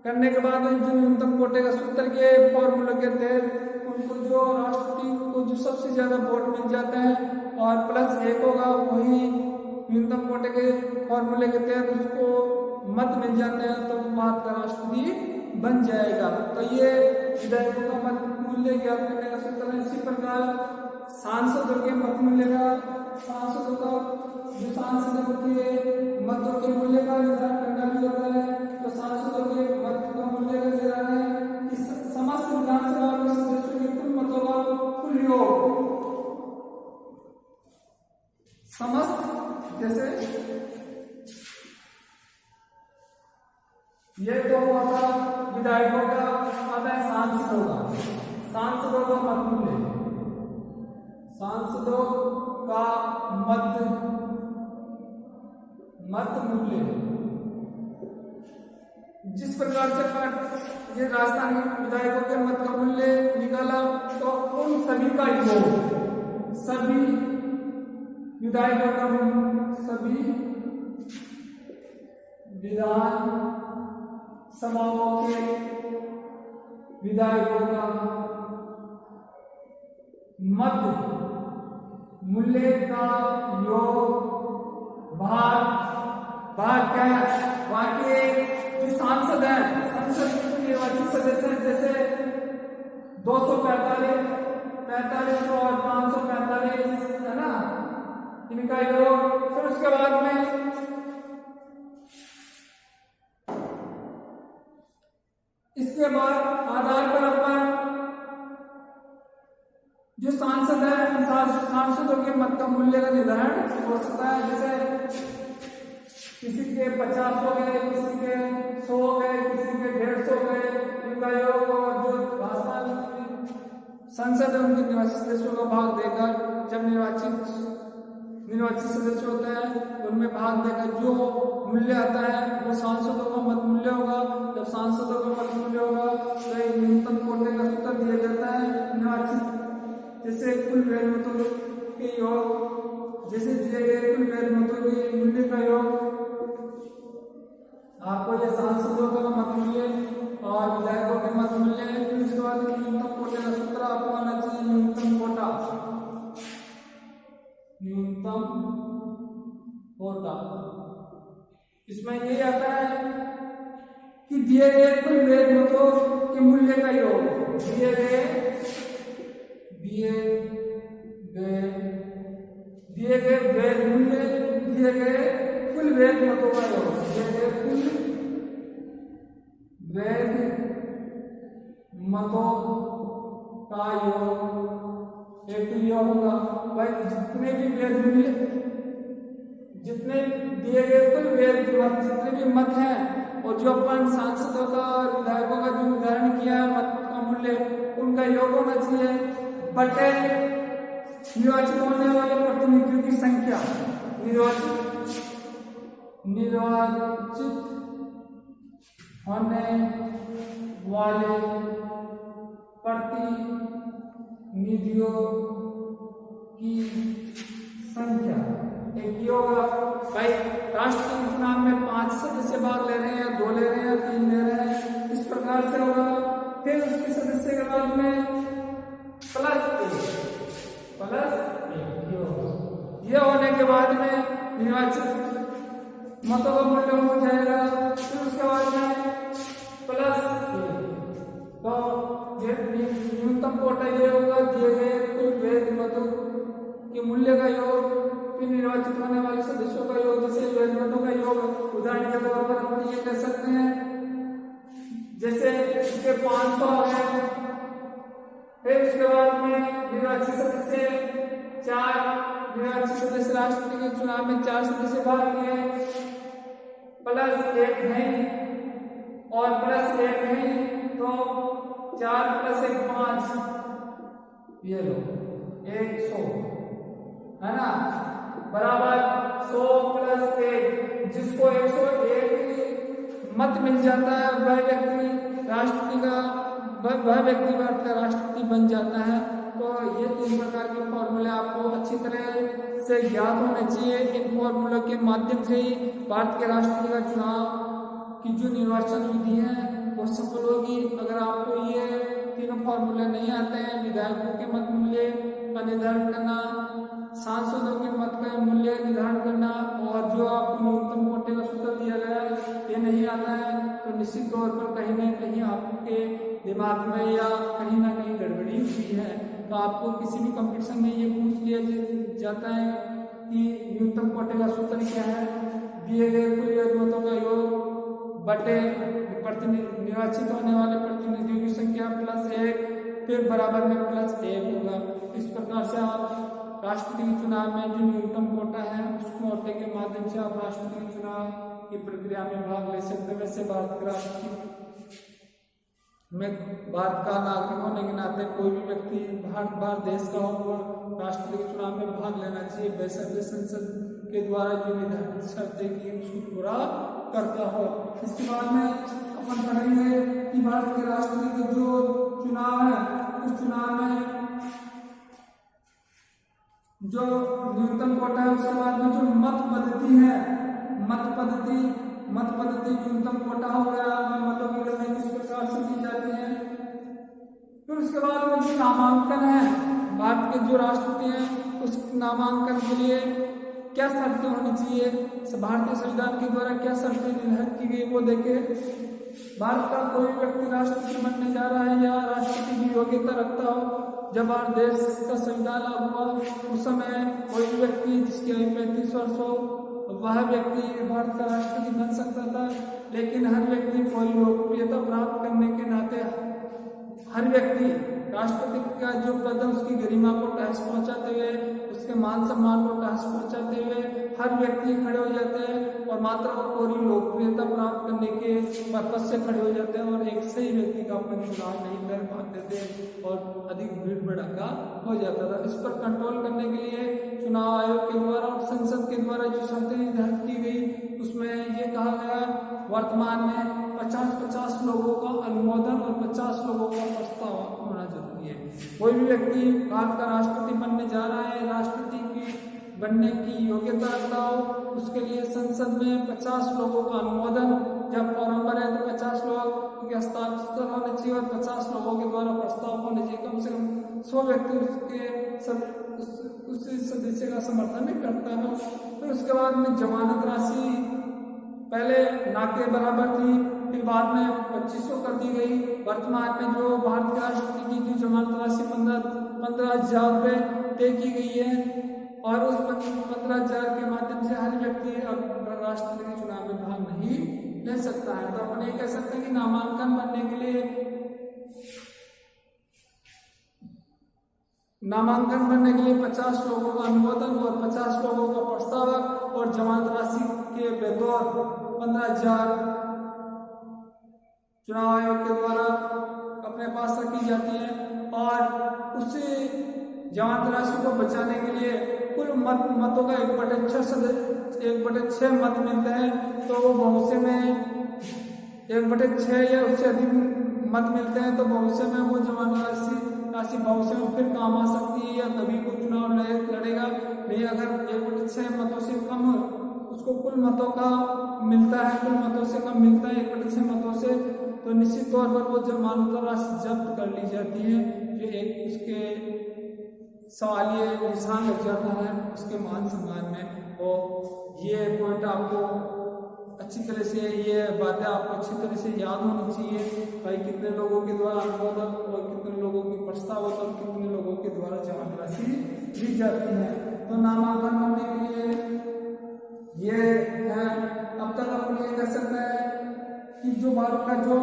करने के बाद जो न्यूनतम कोटे का सूत्र के फॉर्मूले के तहत उनको जो राष्ट्रपति को जो सबसे ज्यादा वोट मिल जाते हैं और +1 होगा, वही न्यूनतम कोटे के फॉर्मूले के तहत उसको मत मिल जाते हैं, तो भारत का राष्ट्रपति बन जाएगा। तो ये विधायकों का मत मूल्य ज्ञात करने का सूत्र है। इसी प्रकार सांसदों के मत मूल्य सांसदों के मतों के मूल्य का निर्धारण करना भी होता है। तो सांसदों के मत का मूल्य का निर्धारण है कि समस्त विधानसभा के सदस्यों के कुल मतों का कुल योग, समस्त, जैसे ये तो होगा विधायकों का, अब है सांसदों का। सांसदों का मत मूल्य, सांसदों का मत मूल्य जिस प्रकार से ये राजस्थान के विधायकों के मत का मूल्य निकाला, तो उन सभी का योग, सभी विधायकों का, सभी विधान सभाओं के विधायकों का मत मूल्य का योग भाग क्या है, वहां के जो सांसद हैं, संसद के निर्वाचित सदस्य हैं, जैसे 245, 45 और 545 है ना, इनका योग। फिर उसके बाद में इसके बाद आधार पर अपन जो सांसद है, सांसदों के मत का मूल्य का निर्धारण हो सकता है। जैसे किसी के 50 हो गए, किसी के 100 हो गए, किसी के 150 हो गए, इनका योग। और जो राजस्थान संसद है उनके निर्वाचित सदस्यों का भाग देकर, जब निर्वाचित सदस्य होता है उनमें भाग देकर जो मूल्य आता है वो सांसदों का मत मूल्य होगा। जब सांसदों का मत मूल्य होगा तो एक न्यूनतम कोटे का सूत्र दिया जाता है निर्वाचित, जैसे कुल व्यय मतों के योग, जैसे दिए गए कुल व्यय मतों के मूल्य का योग, आपको ये सांसदों का मत मूल्य और विधायकों के मत मूल्य। फिर उसके बाद न्यूनतम कोटे का सूत्र आपको आना चाहिए, न्यूनतम कोटा, न्यूनतम कोटा। इसमें यही आता है कि दिए गए कुल व्यय मतों के मूल्य का योग, दिए गए व्यय मूल्य, दिए गए कुल व्यय मतों का योग, दिए गए कुल व्यय मतों का योग, एक तो योग होगा भाई जितने भी व्यय मूल्य, जितने दिए गए कुल व्यय मत, जितने भी मत हैं, और जो अपन सांसदों का और विधायकों का जो निर्धारण किया है मत का मूल्य, उनका योग होना चाहिए बटे निर्वाचित होने वाले प्रतिनिधियों की संख्या, निर्वाचित होने वाले प्रतिनिधियों की संख्या। एक ये होगा भाई राष्ट्रपति चुनाव में 5 सदस्य भाग ले रहे हैं, या 2 ले रहे हैं, या 3 ले रहे हैं, इस प्रकार से होगा। फिर उसके सदस्य के बाद में प्लस ये होने के बाद में निर्वाचित मतों का मूल्य हो जाएगा। फिर उसके बाद में प्लस, तो ये न्यूनतम कोटा ये होगा, दिए गए कुल व्यय मतों के मूल्य का योग, फिर निर्वाचित होने वाले सदस्यों का योग, जैसे व्यय मतों का योग। उदाहरण के तौर पर अपन ये कह सकते हैं, जैसे इसके 500 है, फिर उसके बाद में निर्वाचित सदस्य 4, निर्वाचित सदस्य राष्ट्रपति के चुनाव में 4 सदस्य भाग लिए, प्लस 1 नहीं और प्लस 1 नहीं, तो 4 + 1 5, ये लो 100 है ना, बराबर 100 + 1, जिसको 101 मत मिल जाता है वह व्यक्ति राष्ट्रपति का, वह व्यक्ति भारत का राष्ट्रपति बन जाता है। तो ये 3 प्रकार के फॉर्मूले आपको अच्छी तरह से ज्ञात होने चाहिए। इन फॉर्मूलों के माध्यम से ही भारत के राष्ट्रपति का चुनाव की जो निर्वाचन विधि है वो सफल होगी। अगर आपको ये तीनों फॉर्मूले नहीं आते हैं, विधायकों के मत मूल्य का निर्धारण करना, सांसदों के मत का मूल्य निर्धारण करना, और जो आपको न्यूनतम कोटे का सूत्र दिया गया है ये नहीं आता है, तो निश्चित तौर पर कहीं न कहीं आपके दिमाग में या कहीं ना कहीं गड़बड़ी हुई है। तो आपको किसी भी कंपटीशन में ये पूछ लिया जाता है कि न्यूनतम कोटे का सूत्र क्या है, दिए गए कुल मतों का योग बटे निर्वाचित होने वाले प्रतिनिधियों की संख्या प्लस 1 फिर बराबर में प्लस 1 होगा। इस प्रकार से आप राष्ट्रपति के चुनाव में जो न्यूनतम कोटा है उस कोटे के माध्यम से आप राष्ट्रपति के चुनाव की प्रक्रिया में भाग ले सकते हैं। वैसे भारत के राष्ट्रपति में भारत का नागरिक होने के नाते कोई भी व्यक्ति भारत देश का हो राष्ट्रपति के चुनाव में भाग लेना चाहिए, बेशक संसद के द्वारा जो निर्धारित शर्तें की उसको पूरा करता हो। इसके बाद में अपन पढ़ेंगे कि भारत के राष्ट्रपति का जो चुनाव है उस चुनाव में जो न्यूनतम कोटा है उसके बाद में जो मत पद्धति है, मत पद्धति न्यूनतम कोटा हो गया, मतों की गणना किस प्रकार से की जाती है। फिर उसके बाद में जो नामांकन है, भारत के जो राष्ट्रपति हैं उस नामांकन के लिए क्या शर्तें होनी चाहिए, भारतीय संविधान के द्वारा क्या शर्तें निर्धारित की गई वो देखे। भारत का कोई व्यक्ति राष्ट्रपति बनने जा रहा है या राष्ट्रपति की योग्यता रखता हो, जब भारत देश का संविधान लागू हुआ उस समय कोई भी व्यक्ति जिसकी आयु 35 वर्ष हो वह व्यक्ति भारत का राष्ट्रपति बन सकता था, लेकिन हर व्यक्ति कोई लोकप्रियता प्राप्त करने के नाते हर व्यक्ति राष्ट्रपति का जो पद है उसकी गरिमा को ठेस पहुंचाते हुए, उसके मान सम्मान को ठेस पहुंचाते हुए हर व्यक्ति खड़े हो जाते हैं और मात्र वो पूरी लोकप्रियता प्राप्त करने के पर्पज से खड़े हो जाते हैं और एक सही व्यक्ति का अपन चुनाव नहीं कर पाते थे और अधिक भीड़ भड़का हो जाता था। इस पर कंट्रोल करने के लिए चुनाव आयोग के द्वारा और संसद के द्वारा जो शर्तें निर्धारित की गई उसमें ये कहा गया वर्तमान में 50-50 लोगों का अनुमोदन और 50 लोगों का प्रस्ताव होना जरूरी है। कोई भी व्यक्ति भारत का राष्ट्रपति बनने जा रहा है, राष्ट्रपति की बनने की योग्यता रखता हो, उसके लिए संसद में 50 लोगों का अनुमोदन, जब फॉर्म भरे तो 50 लोग के हस्ताक्षर होने चाहिए और 50 लोगों के द्वारा प्रस्ताव होने चाहिए। कम से कम 100 व्यक्ति उस सदस्य का समर्थन नहीं करता है। फिर उसके बाद में जमानत राशि पहले ना के बराबर थी, फिर बाद में 2500 कर दी गई। वर्तमान में जो भारत के राष्ट्रपति की जो जमानत राशि 15,000 रुपये तय की गई है और उस 15,000 के माध्यम से हर व्यक्ति अब राष्ट्रपति के चुनाव में भाग नहीं ले सकता है। तो अपन ये कह सकते हैं कि नामांकन बनने के लिए नामांकन बनने के लिए 50 लोगों का अनुमोदन और 50 लोगों का प्रस्तावक और जमानत राशि के बतौर 15,000 चुनाव आयोग के द्वारा अपने पास रखी जाती है और उसी जमानत राशि को बचाने के लिए कुल मतों का 1/6 मत मिलते हैं तो वो भविष्य में 1/6 या उससे अधिक मत मिलते हैं तो भविष्य में वो जमानत राशि भविष्य में फिर काम आ सकती है या कभी कोई चुनाव लड़ेगा। नहीं, अगर 1/6 मतों से कम उसको कुल मतों का मिलता है, कुल मतों से कम मिलता है 1/6 मतों से, तो निश्चित तौर पर वो जमानत राशि जब्त कर ली जाती है। जो एक उसके सवालिया निशान लग जाता है उसके मान सम्मान में। और ये पॉइंट आपको अच्छी तरह से, ये बातें आपको अच्छी तरह से याद होनी चाहिए भाई, कितने लोगों के द्वारा अनुमोदन और कितने लोगों की प्रस्ताव और कितने लोगों के द्वारा जमानत राशि दी जाती है। तो नामांकन करने के लिए ये है। अब तक अपन ये कह सकते हैं कि जो भारत का जो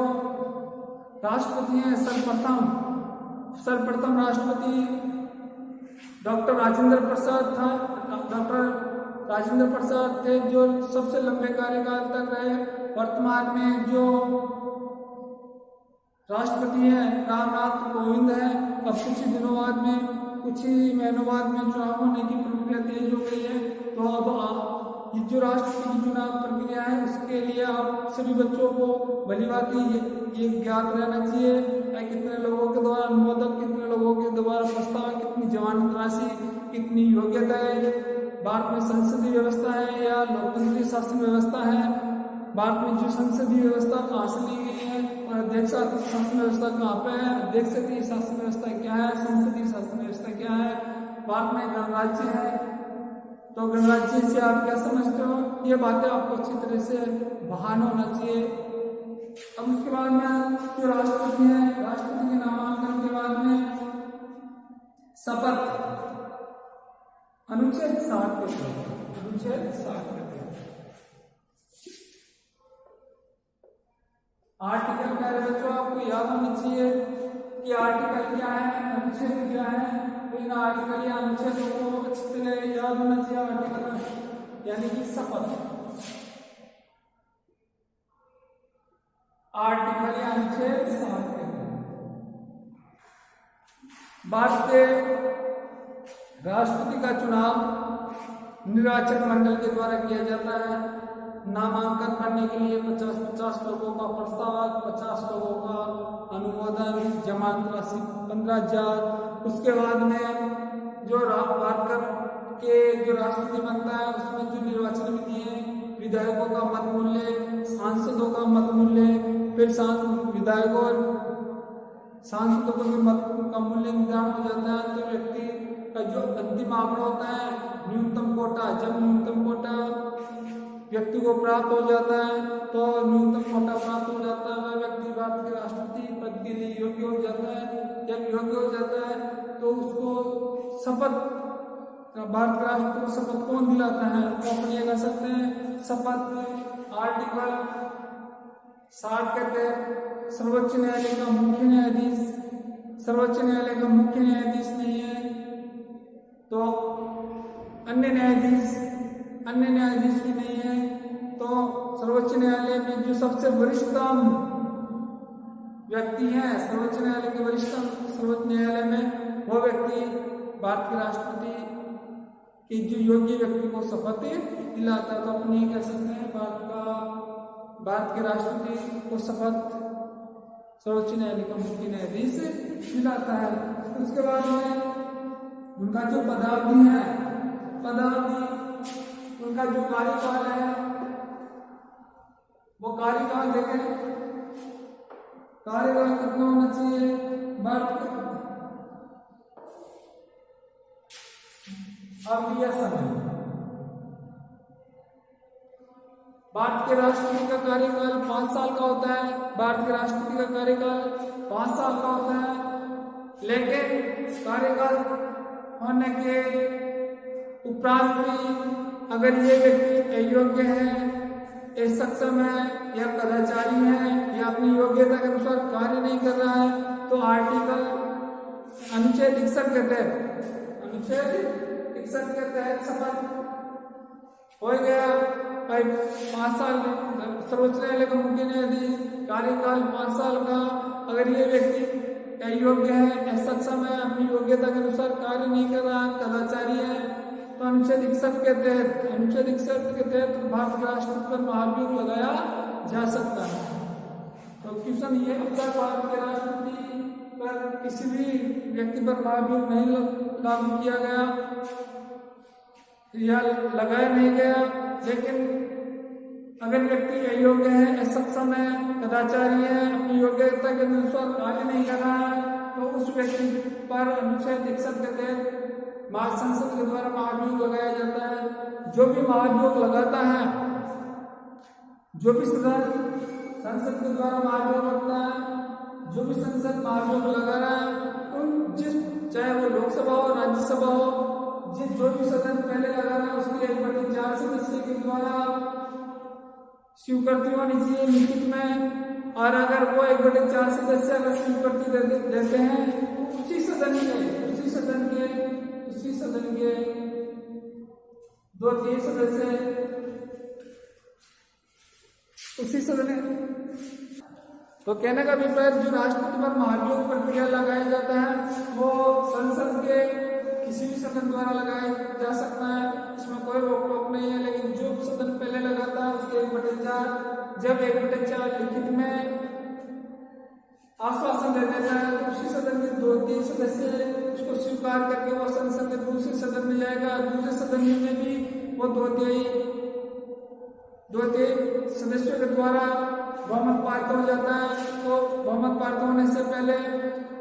राष्ट्रपति है सर्वप्रथम राष्ट्रपति डॉक्टर राजेंद्र प्रसाद था। डॉक्टर राजेंद्र प्रसाद थे जो सबसे लंबे कार्यकाल तक रहे। वर्तमान में जो राष्ट्रपति हैं रामनाथ कोविंद है। अब कुछ ही दिनों बाद में, कुछ ही महीनों बाद में चुनाव होने की प्रक्रिया तेज हो गई है। तो अब ये जो राष्ट्रपति की चुनाव प्रक्रिया है उसके लिए आप सभी बच्चों को भली भांति ये ज्ञात रहना चाहिए कितने लोगों के द्वारा अनुमोदन, कितने लोगों के द्वारा प्रस्ताव, कितनी जमानत राशि, कितनी योग्यता है, भारत में संसदीय व्यवस्था है या लोकतंत्रीय शासन व्यवस्था है, भारत में जो संसदीय व्यवस्था कहाँ से ली गई है और अध्यक्ष शासन व्यवस्था कहाँ पे है, अध्यक्षीय शासन व्यवस्था क्या है, संसदीय शासन व्यवस्था क्या है, भारत में गणराज्य है तो गणराज्य से आप क्या समझते हो, ये बातें आपको अच्छी तरह से बहान होना चाहिए। अब उसके बाद में जो राष्ट्रपति है, राष्ट्रपति के नामांकन के बाद में शपथ अनुच्छेद 7 के तहत, अनुच्छेद 7 के तहत आर्टिकल क्या है बच्चों, आपको याद होनी चाहिए कि आर्टिकल क्या है, अनुच्छेद क्या है। तो इन आर्टिकल या अनुच्छेदों को अच्छी तरह याद होना चाहिए। आर्टिकल यानी कि शपथ, आर्टिकल या अनुच्छेद 7 के भारत के राष्ट्रपति का चुनाव निर्वाचन मंडल के द्वारा किया जाता है। नामांकन करने के लिए 50-50 लोगों का प्रस्ताव, 50 लोगों का अनुमोदन, जमानत राशि 15,000। उसके बाद में जो भारत के जो राष्ट्रपति बनता है उसमें जो निर्वाचन विधि है, विधायकों का मत मूल्य, सांसदों का मत मूल्य, फिर विधायकों सांसदों को भी मत का मूल्य निर्धारण हो जाता है। तो व्यक्ति का जो अंतिम आंकड़ा होता है न्यूनतम कोटा, जब न्यूनतम कोटा व्यक्ति को प्राप्त हो जाता है तो न्यूनतम कोटा प्राप्त हो जाता है, वह व्यक्ति भारत के राष्ट्रपति पद के लिए योग्य हो जाता है। जब योग्य हो जाता है तो उसको शपथ, भारत के राष्ट्रपति को शपथ कौन दिलाता है, तो अपन ये कह सकते हैं शपथ आर्टिकल 60 के तहत सर्वोच्च न्यायालय का मुख्य न्यायाधीश, सर्वोच्च न्यायालय का मुख्य न्यायाधीश नहीं है तो अन्य न्यायाधीश भी नहीं है, तो सर्वोच्च न्यायालय में जो सबसे वरिष्ठतम व्यक्ति है, सर्वोच्च न्यायालय के वरिष्ठतम सर्वोच्च न्यायालय में वो व्यक्ति भारत के राष्ट्रपति के जो योग्य व्यक्ति को शपथ दिलाता है। तो अपन ये कह सकते हैं भारत के राष्ट्रपति को शपथ सर्वोच्च न्यायालय का मुख्य न्यायाधीश दिलाता है। उसके बाद में उनका जो पदावधि है, उनका जो कार्यकाल है वो कार्यकाल देखें, कार्यकाल कितना होना चाहिए। अब यह समय भारत के राष्ट्रपति का कार्यकाल 5 साल का होता है, भारत के राष्ट्रपति का कार्यकाल 5 साल का होता है। लेकिन कार्यकाल होने के उपरांत भी अगर ये व्यक्ति अयोग्य है, असक्षम है या कदाचारी है या अपनी योग्यता के अनुसार कार्य नहीं कर रहा है तो आर्टिकल अनुच्छेद 61 के तहत, अनुच्छेद 61 के तहत शपथ हो गया। 5 साल सर्वोच्च न्यायालय का मुख्य न्यायाधीश, कार्यकाल 5 साल का। अगर ये व्यक्ति अयोग्य है, असक्षम है, अपनी योग्यता के अनुसार कार्य नहीं कर रहा, कदाचारी है, तो अनुच्छेद 61 के तहत भारत के राष्ट्रपति पर महाभियोग लगाया जा सकता है। तो क्वेश्चन ये अब तक भारत के राष्ट्रपति पर किसी भी व्यक्ति पर महाभियोग नहीं लागू किया गया या लगाया नहीं गया। लेकिन अगर व्यक्ति अयोग्य है, असक्षम है, कदाचारी है, अपनी योग्यता के अनुसार कार्य नहीं कर रहा है तो उस व्यक्ति पर अनुच्छेद 61 के तहत संसद के द्वारा महाभियोग लगाया जाता है। जो भी महाभियोग लगाता है, जो भी संसद के द्वारा महाभियोग लगता है, जो भी संसद महाभियोग लगा रहा है उन चाहे वो लोकसभा हो, राज्यसभा हो, जो भी सदन पहले लगा रहा है उसके 1/4 सदस्य के द्वारा स्वीकृति होनी चाहिए लिखित में। और अगर वो 1/4 सदस्य अगर स्वीकृति देते हैं तो उसी सदन के 2/3 सदस्य उसी सदन। तो कहने का अभिप्राय जो राष्ट्रपति पर महाभियोग प्रक्रिया लगाया जाता है वो संसद के किसी भी सदन द्वारा लगाया जा सकता है, इसमें कोई रोक टोक नहीं है। लेकिन जो सदन पहले लगाता है उसके 1/4, जब 1/4 लिखित में आश्वासन दे देता है तो उसी सदन के 2/3 सदस्य उसको स्वीकार करके वो संसद के दूसरे सदन में जाएगा। दूसरे सदन में भी वो 2/3 सदस्यों के द्वारा बहुमत पारित हो जाता है। तो बहुमत पारित होने से पहले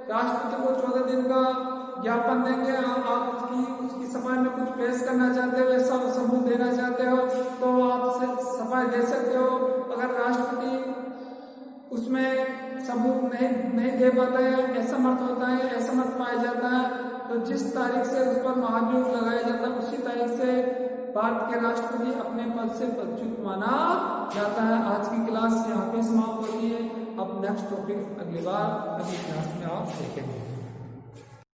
राष्ट्रपति को 14 दिन का ज्ञापन देंगे। आप उसकी सफाई में कुछ पेश करना चाहते हो, ऐसा सबूत देना चाहते हो तो आप सफाई दे सकते हो। अगर राष्ट्रपति उसमें सबूत नहीं दे पाता है, असमर्थ होता है, असमर्थ पाया जाता है तो जिस तारीख से उस पर महाभियोग लगाया जाता है उसी तारीख से भारत के राष्ट्रपति अपने पद से पदच्युत माना जाता है। आज की क्लास यहाँ पे समाप्त होती है। अब नेक्स्ट टॉपिक अगली बार अगली क्लास में आप देखेंगे।